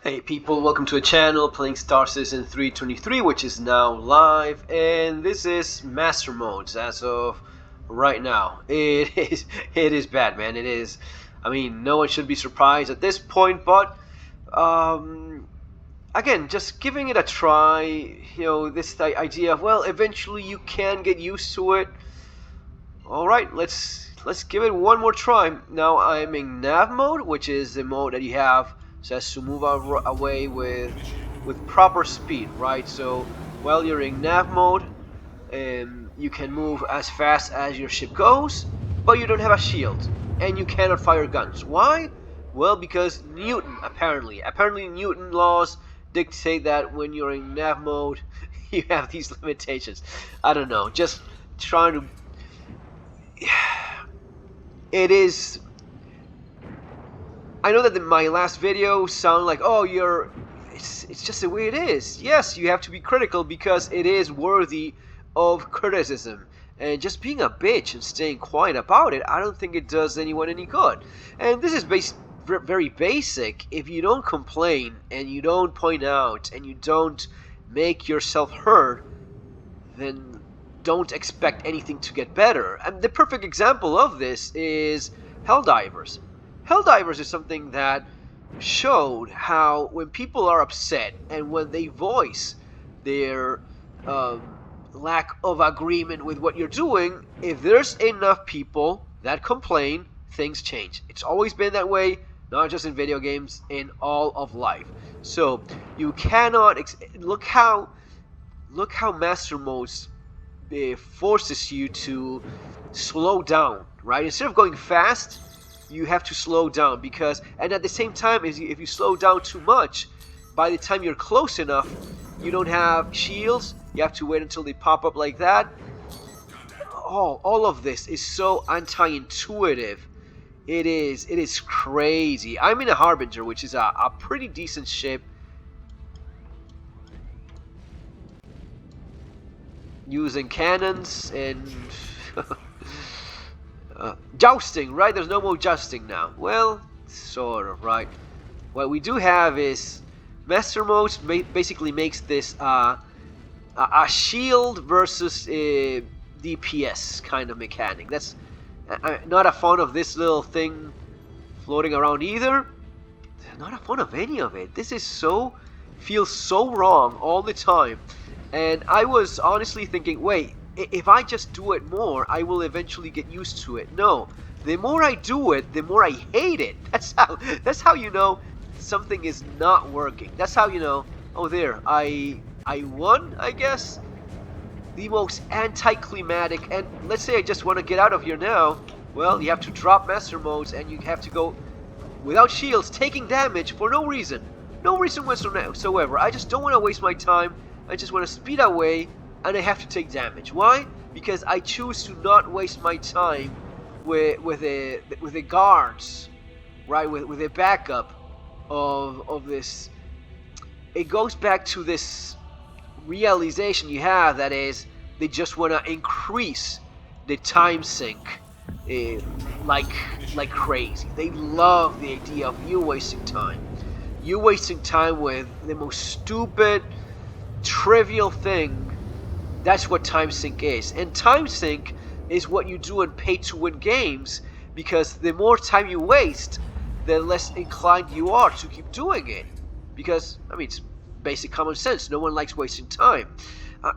Hey people, welcome to a channel playing Star Citizen 323, which is now live, and this is Master Modes as of right now. It is bad, man. It is. I mean, no one should be surprised at this point, but again, just giving it a try. This idea of, well, eventually you can get used to it. All right, let's give it one more try. Now I'm in nav mode, which is the mode that you have says to move away with proper speed, right? So while you're in nav mode, you can move as fast as your ship goes, but you don't have a shield and you cannot fire guns. Why? Well, because Newton apparently Newton laws dictate that when you're in nav mode you have these limitations. I don't know, just trying to it is. I know that my last video sounded like, oh, it's just the way it is. Yes, you have to be critical because it is worthy of criticism. And just being a bitch and staying quiet about it, I don't think it does anyone any good. And this is very basic. If you don't complain and you don't point out and you don't make yourself heard, then don't expect anything to get better. And the perfect example of this is Helldivers. Helldivers is something that showed how when people are upset and when they voice their lack of agreement with what you're doing, if there's enough people that complain, things change. It's always been that way, not just in video games, in all of life. So you cannot look how Master Modes forces you to slow down, right? Instead of going fast, you have to slow down and at the same time, if you slow down too much, by the time you're close enough, you don't have shields. You have to wait until they pop up like that. All of this is so anti-intuitive. It is crazy. I'm in a Harbinger, which is a pretty decent ship. Using cannons and jousting, right? There's no more jousting now. Well, sort of, right? What we do have is Master Mode basically makes this a shield versus a DPS kind of mechanic. I'm not a fan of this little thing floating around either. Not a fan of any of it. This is feels so wrong all the time. And I was honestly thinking, wait, if I just do it more, I will eventually get used to it. No, the more I do it, the more I hate it. That's how you know something is not working. That's how you know, oh there, I won, I guess. The most anticlimactic, and let's say I just want to get out of here now. Well, you have to drop Master Modes and you have to go without shields, taking damage for no reason. No reason whatsoever. I just don't want to waste my time. I just want to speed away, and I have to take damage. Why? Because I choose to not waste my time with the guards, right? With a backup of this. It goes back to this realization you have, that is, they just want to increase the time sink like crazy. They love the idea of you wasting time. You wasting time with the most stupid, trivial thing. That's what time sink is. And time sink is what you do in pay-to-win games, because the more time you waste, the less inclined you are to keep doing it. Because, I mean, it's basic common sense. No one likes wasting time.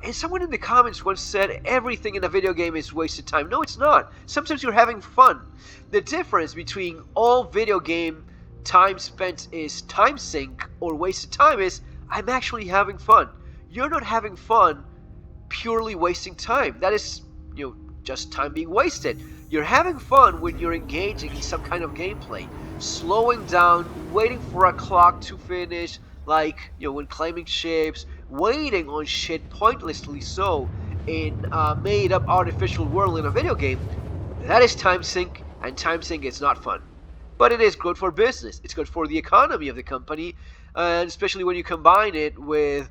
And someone in the comments once said everything in a video game is wasted time. No, it's not. Sometimes you're having fun. The difference between all video game time spent is time sink or wasted time is I'm actually having fun. You're not having fun purely wasting time. That is, just time being wasted. You're having fun when you're engaging in some kind of gameplay, slowing down, waiting for a clock to finish, like, when claiming ships, waiting on shit pointlessly so in a made-up artificial world in a video game. That is time sink, and time sink is not fun. But it is good for business. It's good for the economy of the company, and especially when you combine it with,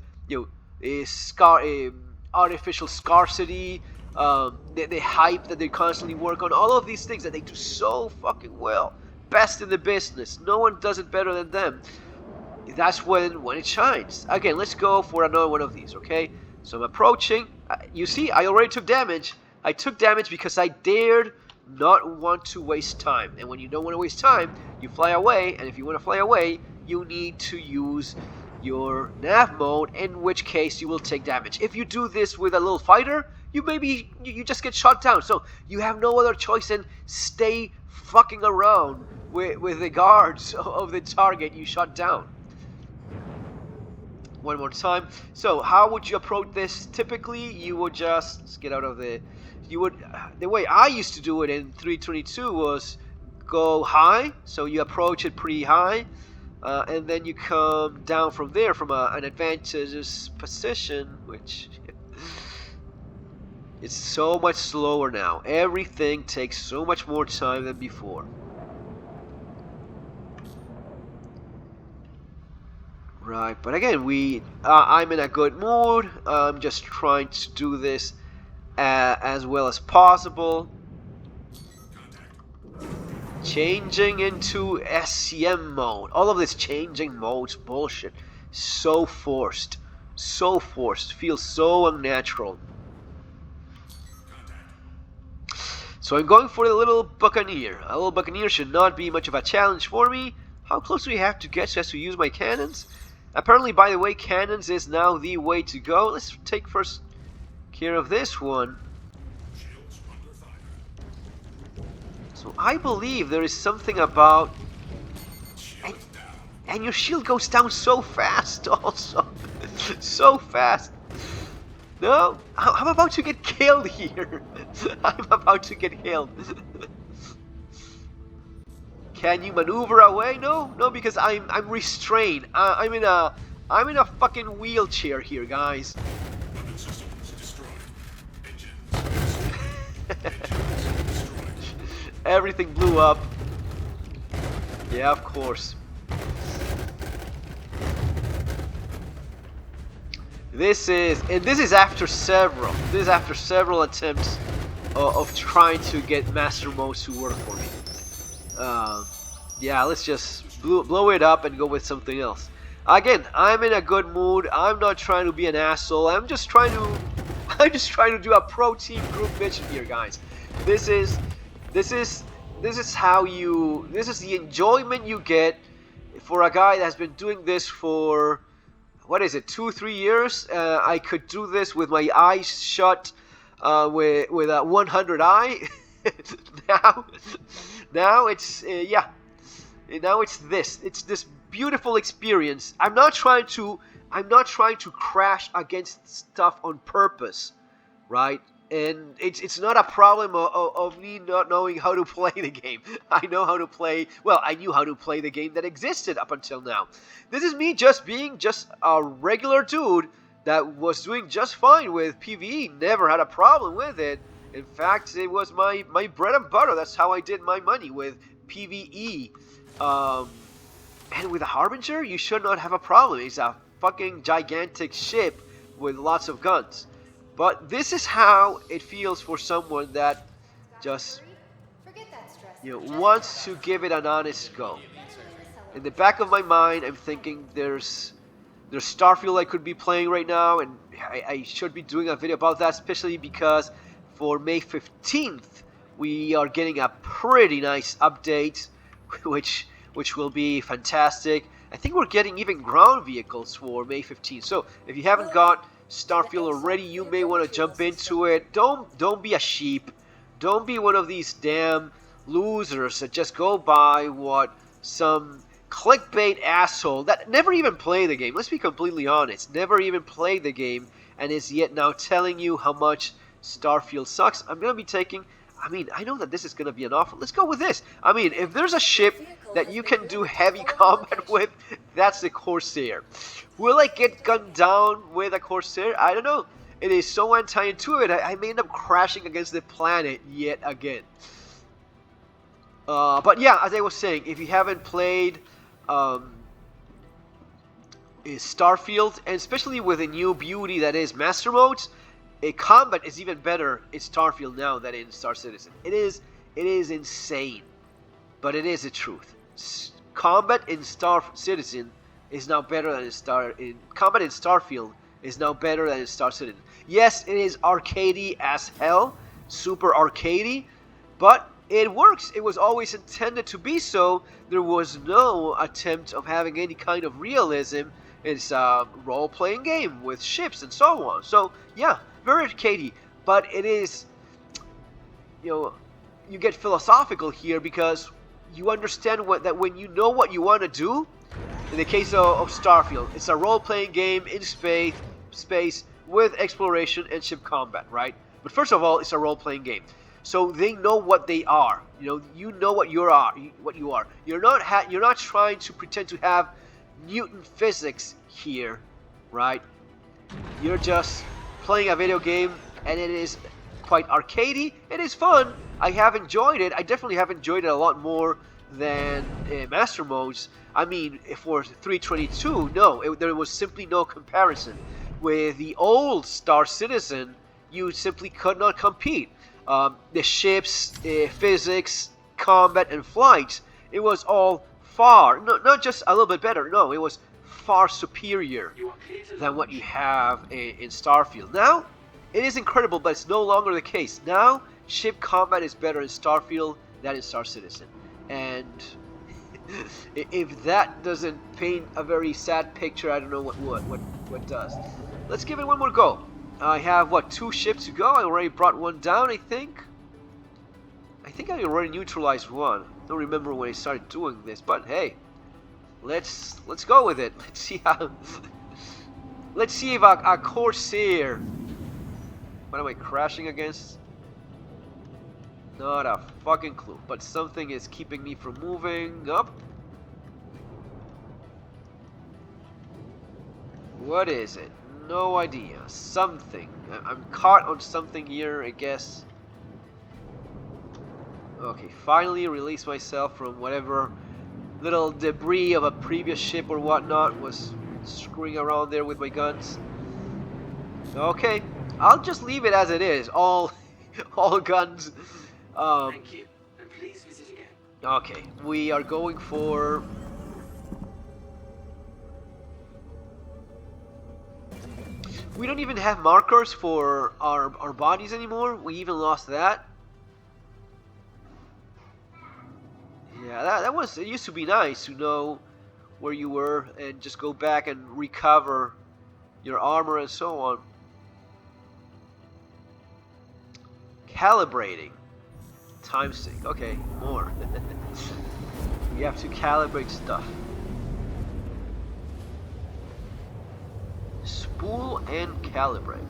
artificial scarcity, the hype that they constantly work on, all of these things that they do so fucking well. Best in the business. No one does it better than them. that's when it shines. Again, let's go for another one of these, okay? So I'm approaching. You see, I already took damage. I took damage because I dared not want to waste time. And when you don't want to waste time, you fly away. And if you want to fly away, you need to use your nav mode, in which case you will take damage. If you do this with a little fighter, you just get shot down. So you have no other choice than stay fucking around with the guards of the target you shot down. One more time. So how would you approach this? Typically, you would just, let's get out of the, the way I used to do it in 322 was go high. So you approach it pretty high, and then you come down from there from an advantageous position, which it's so much slower now. Everything takes so much more time than before. Right, but again, I'm in a good mood. I'm just trying to do this as well as possible. Changing into SCM mode. All of this changing modes bullshit. So forced. So forced. Feels so unnatural. So I'm going for the little Buccaneer. A little Buccaneer should not be much of a challenge for me. How close do we have to get just to use my cannons? Apparently, by the way, cannons is now the way to go. Let's take first care of this one. So I believe there is something about... And your shield goes down so fast also. So fast. No, I'm about to get killed here. I'm about to get killed. Can you maneuver away? No, because I'm restrained. I'm in a fucking wheelchair here, guys. Everything blew up. Yeah, of course. This is after several attempts of trying to get master modes to work for me. Yeah, let's just blow it up and go with something else. Again, I'm in a good mood. I'm not trying to be an asshole. I'm just trying to do a pro team group mission here, guys. This is the enjoyment you get for a guy that's been doing this for, what is it, 2-3 years? I could do this with my eyes shut, with a 100 eye. Now it's yeah. Now it's this beautiful experience. I'm not trying to crash against stuff on purpose, right? And it's not a problem of me not knowing how to play the game. I know how to play. Well, I knew how to play the game that existed up until now. This is me just being just a regular dude that was doing just fine with PvE. Never had a problem with it. In fact, it was my bread and butter. That's how I did my money, with PvE. And with a Harbinger, you should not have a problem. It's a fucking gigantic ship with lots of guns. But this is how it feels for someone that just, wants to give it an honest go. In the back of my mind, I'm thinking there's Starfield I could be playing right now, and I should be doing a video about that, especially because for May 15th, we are getting a pretty nice update, which will be fantastic. I think we're getting even ground vehicles for May 15th. So if you haven't got Starfield already, you may want to jump into it. Don't be a sheep. Don't be one of these damn losers that just go by what some clickbait asshole that never even played the game. Let's be completely honest. Never even played the game and is yet now telling you how much Starfield sucks. I'm going to be taking... I know that this is going to be an offer. Let's go with this. If there's a ship that you can do heavy combat with, that's the Corsair. Will I get gunned down with a Corsair? I don't know. It is so anti-intuitive. I may end up crashing against the planet yet again. But yeah, as I was saying, if you haven't played Starfield, and especially with the new beauty that is Master Modes, combat is even better in Starfield now than in Star Citizen. It is insane, but it is the truth. Combat in Star Citizen is now better than combat in Starfield is now better than in Star Citizen. Yes, it is arcadey as hell, super arcadey, but it works. It was always intended to be so. There was no attempt of having any kind of realism. It's a role-playing game with ships and so on. So yeah, very arcadey, but it is, you get philosophical here because you understand that when you know what you want to do. In the case of Starfield, it's a role-playing game in space with exploration and ship combat, right? But first of all, it's a role-playing game, so they know what they are. You know what you are. You're not trying to pretend to have Newton physics here, right? You're just playing a video game, and it is quite arcadey. It is fun. I have enjoyed it. I definitely have enjoyed it a lot more than master modes. I mean, for 322, no, there was simply no comparison. With the old Star Citizen, you simply could not compete. The ships, physics, combat, and flight, it was all far, not just a little bit better, no, it was far superior than what you have in Starfield. Now, it is incredible, but it's no longer the case. Now, ship combat is better in Starfield than in Star Citizen. And if that doesn't paint a very sad picture, I don't know what does. Let's give it one more go. I have, 2 ships to go. I already brought one down, I think. I think I already neutralized one. I don't remember when I started doing this, but hey, let's go with it. Let's see how. Let's see if a Corsair. What am I crashing against? Not a fucking clue, but something is keeping me from moving up. What is it? No idea. Something. I'm caught on something here, I guess. Okay, finally release myself from whatever little debris of a previous ship or whatnot was screwing around there with my guns. Okay, I'll just leave it as it is. All guns. Thank you, and please visit again. Okay, we are going for. We don't even have markers for our bodies anymore. We even lost that. Yeah, that was. It used to be nice to know where you were and just go back and recover your armor and so on. Calibrating. Time sync. Okay, more. We have to calibrate stuff. Spool and calibrate.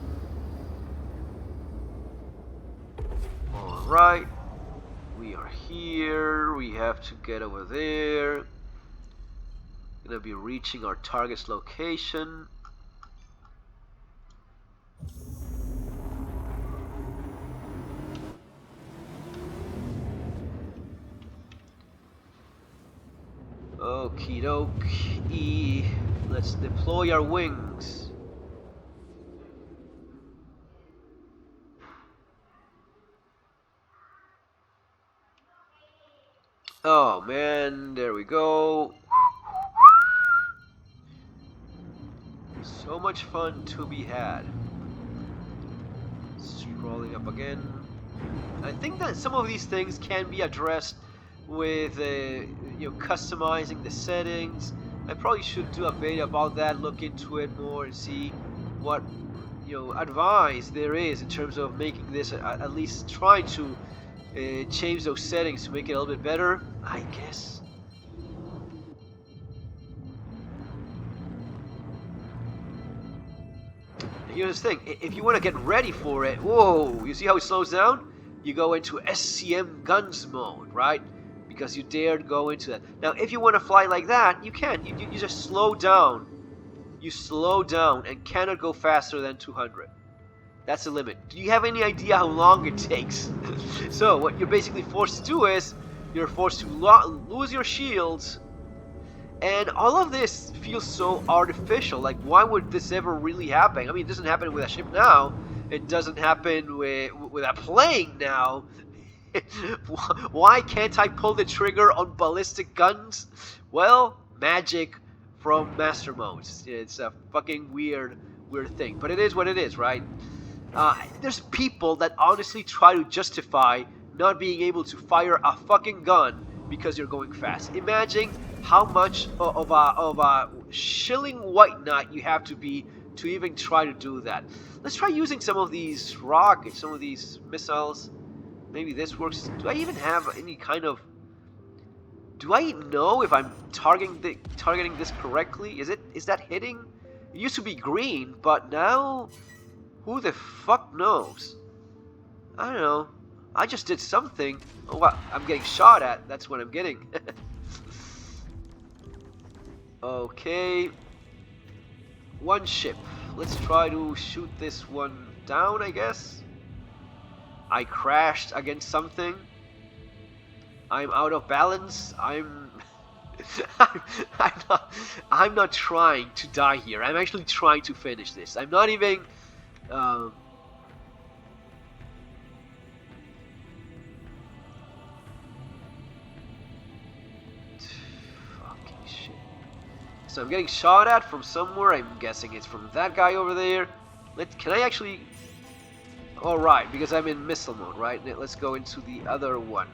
Alright. We are here. We have to get over there. Gonna be reaching our target's location. Okie dokie. Let's deploy our wings. Oh man, there we go. So much fun to be had. Scrolling up again. I think that some of these things can be addressed with customizing the settings. I probably should do a video about that, look into it more and see what advice there is in terms of making this at least try to change those settings to make it a little bit better, I guess. Here's the thing, if you want to get ready for it, whoa, you see how it slows down? You go into SCM guns mode, right? Because you dared go into that. Now, if you want to fly like that, you can. You just slow down. You slow down and cannot go faster than 200. That's the limit. Do you have any idea how long it takes? So, what you're basically forced to do is, you're forced to lose your shields. And all of this feels so artificial. Like, why would this ever really happen? I mean, it doesn't happen with a ship now. It doesn't happen with a plane now. Why can't I pull the trigger on ballistic guns? Well, magic from master modes. It's a fucking weird thing, but it is what it is, right? There's people that honestly try to justify not being able to fire a fucking gun because you're going fast. Imagine how much of a shilling white knight you have to be to even try to do that. Let's try using some of these rockets, some of these missiles. Maybe this works. Do I even have any kind of... Do I know if I'm targeting this correctly? Is that hitting? It used to be green, but now... Who the fuck knows? I don't know. I just did something. Oh, what? I'm getting shot at. That's what I'm getting. Okay. One ship. Let's try to shoot this one down, I guess. I crashed against something. I'm out of balance. I'm not trying to die here. I'm actually trying to finish this. I'm not even fucking shit. So I'm getting shot at from somewhere. I'm guessing it's from that guy over there. Can I actually... Alright, because I'm in missile mode, right? Let's go into the other one.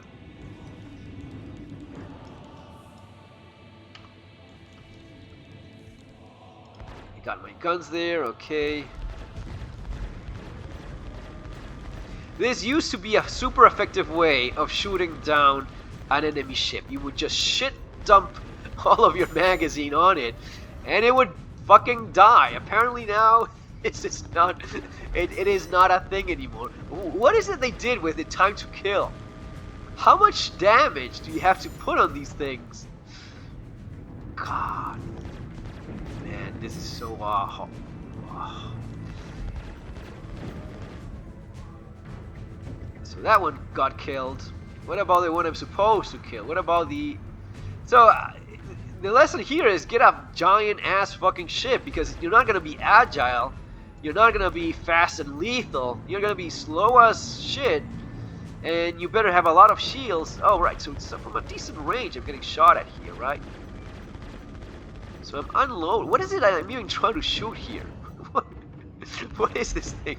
I got my guns there, okay. This used to be a super effective way of shooting down an enemy ship. You would just shit dump all of your magazine on it, and it would fucking die. Apparently now, it's just not. It is not a thing anymore. What is it they did with the time to kill? How much damage do you have to put on these things? God, man, this is so awful. So that one got killed. What about the one I'm supposed to kill? What about the... So, the lesson here is get a giant ass fucking ship, because you're not going to be agile. You're not going to be fast and lethal. You're going to be slow as shit. And you better have a lot of shields. Oh, right. So from a decent range, I'm getting shot at here, right? So I'm unloading. What is it I'm even trying to shoot here? What is this thing?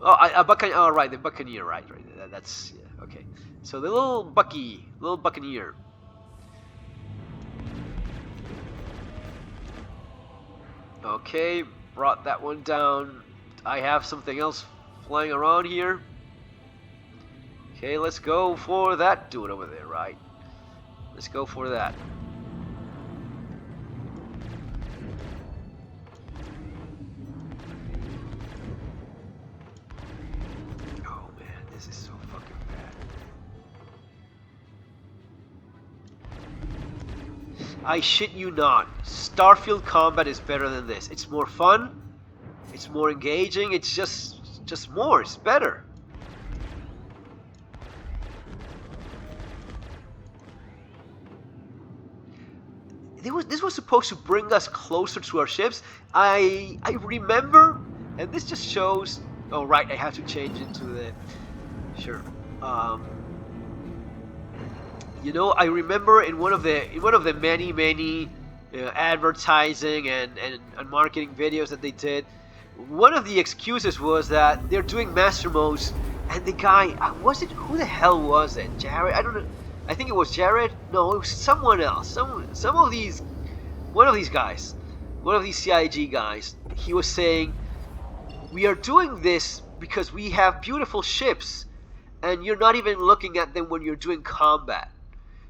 Oh, a buccaneer. Oh, right, the buccaneer. Right. That's yeah, okay. So the little buccaneer. Okay, brought that one down. I have something else flying around here. Okay, let's go for that dude over there. Right. Let's go for that. This is so fucking bad. I shit you not. Starfield combat is better than this. It's more fun. It's more engaging. It's just more. It's better. This was supposed to bring us closer to our ships. I remember, and this just shows. Oh right, I have to change into the. Sure. You know, I remember in one of the many advertising and marketing videos that they did, one of the excuses was that they're doing master modes, and the guy who the hell was it? Jared? I don't know. I think it was Jared. No, it was someone else. One of these guys, one of these CIG guys. He was saying, we are doing this because we have beautiful ships, and you're not even looking at them when you're doing combat.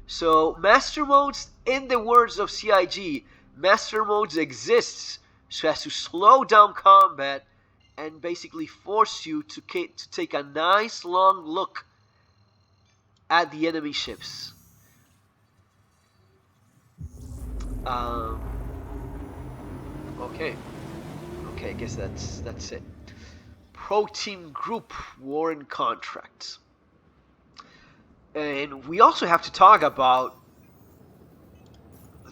So master modes, in the words of CIG, master modes exists so as to slow down combat and basically force you to take a nice long look at the enemy ships. Okay, I guess that's it. Pro-team group warrant contracts. And we also have to talk about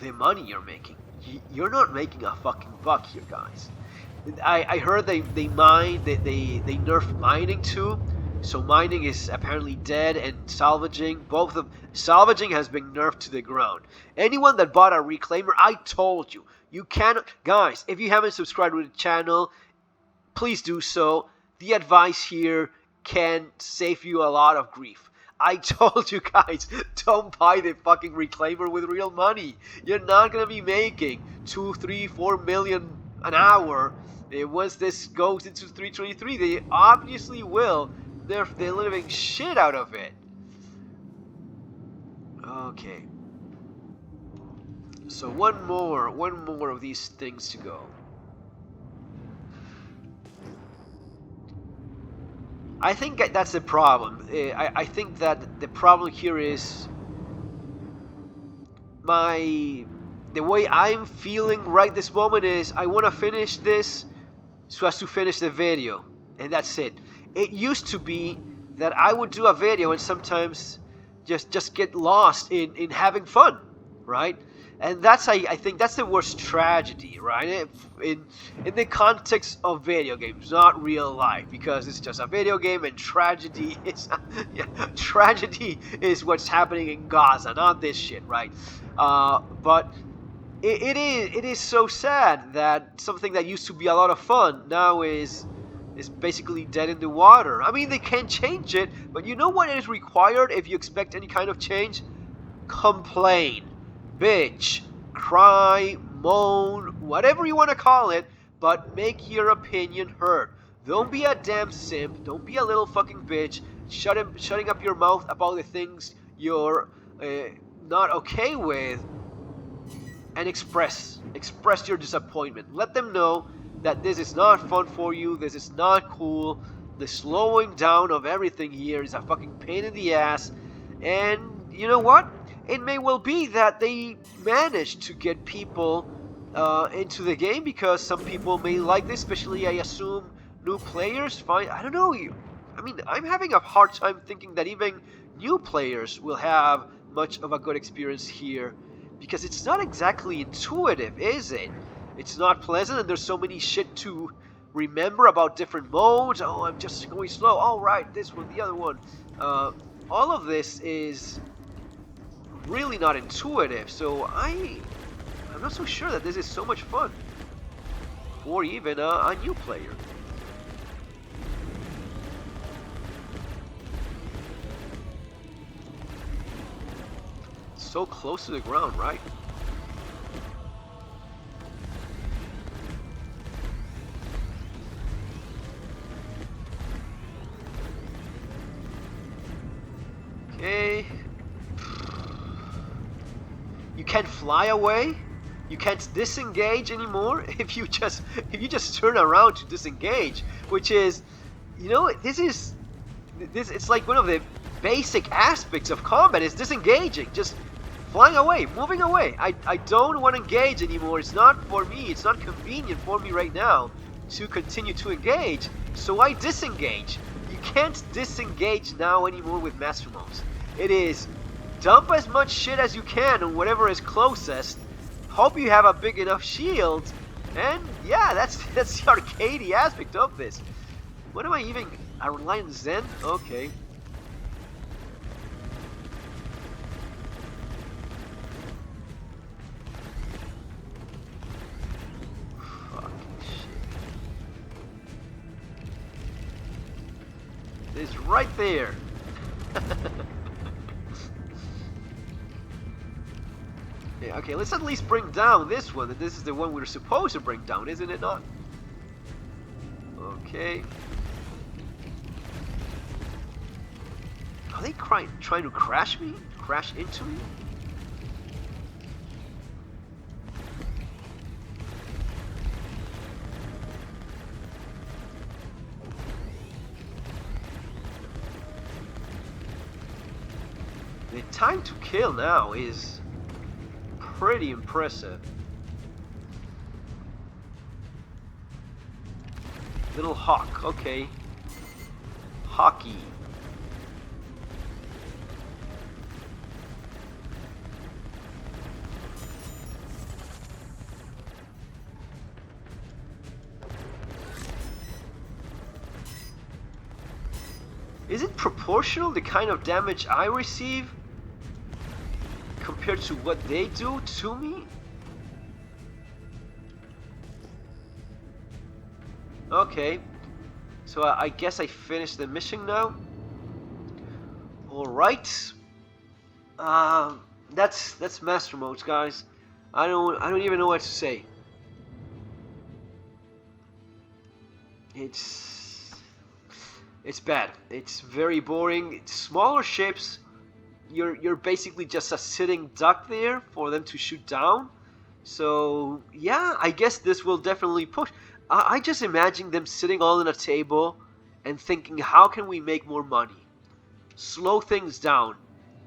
the money you're making. You're not making a fucking buck here, guys. I heard they nerf mining too. So mining is apparently dead, and salvaging, both of salvaging has been nerfed to the ground. Anyone that bought a reclaimer, I told you, you cannot, guys. If you haven't subscribed to the channel, please do so. The advice here can save you a lot of grief. I told you guys, don't buy the fucking reclaimer with real money. You're not gonna be making 2, 3, 4 million an hour. Once this goes into 323, they obviously will. They're living shit out of it. Okay. So one more of these things to go. I think that's the problem. I think that the problem here is the way I'm feeling right this moment is I want to finish this so as to finish the video, and that's it. It used to be that I would do a video and sometimes just get lost in having fun, right? And that's I think that's the worst tragedy, right? In the context of video games, not real life, because it's just a video game, and tragedy is yeah, tragedy is what's happening in Gaza, not this shit, right? But it is so sad that something that used to be a lot of fun now is basically dead in the water. I mean, they can change it, but you know what is required if you expect any kind of change? Complain, bitch, cry, moan, whatever you want to call it, but make your opinion heard. Don't be a damn simp. Don't be a little fucking bitch shutting up your mouth about the things you're not okay with, and express your disappointment. Let them know that this is not fun for you, this is not cool, the slowing down of everything here is a fucking pain in the ass, and you know what? It may well be that they managed to get people into the game because some people may like this, especially I assume new players find, I don't know, I mean, I'm having a hard time thinking that even new players will have much of a good experience here, because it's not exactly intuitive, is it? It's not pleasant, and there's so many shit to remember about different modes. Oh, I'm just going slow. All right, this one, the other one. All of this is really not intuitive, so I'm not so sure that this is so much fun for even a new player. So close to the ground, right? Okay. You can't fly away. You can't disengage anymore if you just turn around to disengage, which is, you know, this it's like one of the basic aspects of combat is disengaging, just flying away, moving away. I don't want to engage anymore. It's not for me. It's not convenient for me right now to continue to engage, so I disengage. You can't disengage now anymore with master modes. It is dump as much shit as you can on whatever is closest. Hope you have a big enough shield, and yeah, that's the arcadey aspect of this. What am I even? A Reliant Zen? Okay. It's right there. Yeah, okay, let's at least bring down this one. This is the one we're supposed to bring down, isn't it not? Okay. Are they trying to crash me? Crash into me? The time to kill now is pretty impressive. Little hawk, okay. Hockey. is it proportional, the kind of damage I receive compared to what they do to me? Okay, so I guess I finished the mission now. Alright. That's master modes, guys. I don't even know what to say. It's bad. It's very boring. It's smaller ships. You're basically just a sitting duck there for them to shoot down. So yeah, I guess this will definitely push. I just imagine them sitting all on a table and thinking, how can we make more money? Slow things down.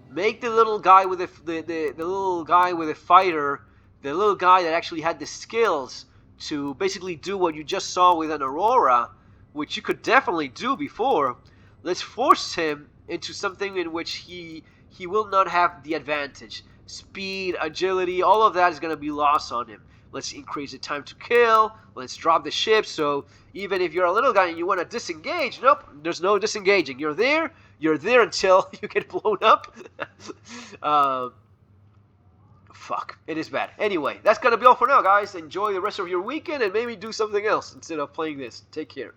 Make the little guy with the little guy with a fighter, the little guy that actually had the skills to basically do what you just saw with an Aurora, which you could definitely do before. Let's force him into something in which he will not have the advantage. Speed, agility, all of that is going to be lost on him. Let's increase the time to kill. Let's drop the ship, so even if you're a little guy and you want to disengage, nope, there's no disengaging. You're there until you get blown up. Fuck, it is bad. Anyway, that's going to be all for now, guys. Enjoy the rest of your weekend and maybe do something else instead of playing this. Take care.